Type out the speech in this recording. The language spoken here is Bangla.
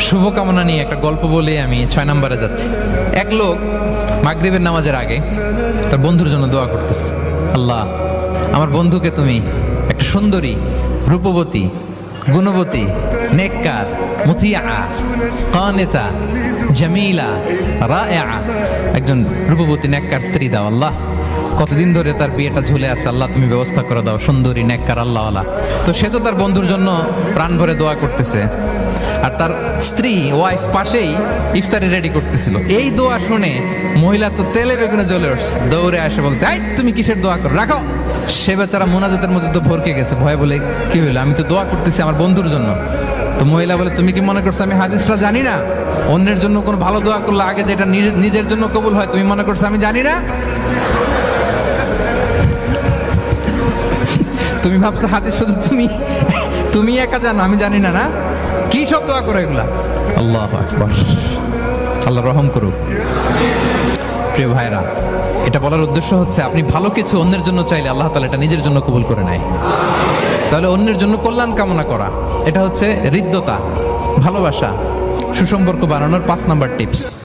শুভকামনা নিয়ে একটা গল্প বলে আমি 6 নম্বরে যাচ্ছি। এক লোক মাগরিবের নামাজের আগে তার বন্ধুর জন্য দোয়া করতেছে, আল্লাহ আমার বন্ধুকে তুমি একটা সুন্দরী, রূপবতী, গুণবতী, নেককার, মুতিয়া, কানিতা, জামিলা, রাইআ একজন রূপবতী নেককার স্ত্রী দাও আল্লাহ। কতদিন ধরে তার বিয়েটা ঝুলে আছে, আল্লাহ তুমি ব্যবস্থা করে দাও, সুন্দরী নেককার আল্লাহওয়ালা। তো সে তো তার বন্ধুর জন্য প্রাণ ভরে দোয়া করতেছে, আর তার স্ত্রী ওয়াইফ পাশেই ইফতারি রেডি করতেছিল। এই দোয়া শুনে মহিলা তো তেলে বেগুনে জ্বলে উঠছে, দৌড়ে আসে বলছে, এই তুমি কিসের দোয়া করো, রাখো। সে বেচারা মোনাজাতের মধ্যে তো ভরকে গেছে, ভয় বলে কি হইলো, আমি তো দোয়া করতেছি আমার বন্ধুর জন্য। তো মহিলা বলে, তুমি কি মনে করছো আমি হাদিসটা জানি না? অন্যের জন্য কোনো ভালো দোয়া করলে আগে যেটা নিজের জন্য কবুল হয়, তুমি মনে করছো আমি জানি না? তুমি ভাবছো হাদিস শুধু তুমি একা জানো, আমি জানি না? না, কি সব দোয়া করো এগুলা? আল্লাহু আকবার, আল্লাহ রহম করুক। প্রিয় ভাইরা, এটা বলার উদ্দেশ্য হচ্ছে আপনি ভালো কিছু অন্যের জন্য চাইলে আল্লাহ তাআলা এটা নিজের জন্য কবুল করে নেয়। তাহলে অন্যের জন্য কল্যাণ কামনা করা, এটা হচ্ছে হৃদ্যতা, ভালোবাসা, সুসম্পর্ক বানানোর 5 নাম্বার টিপস।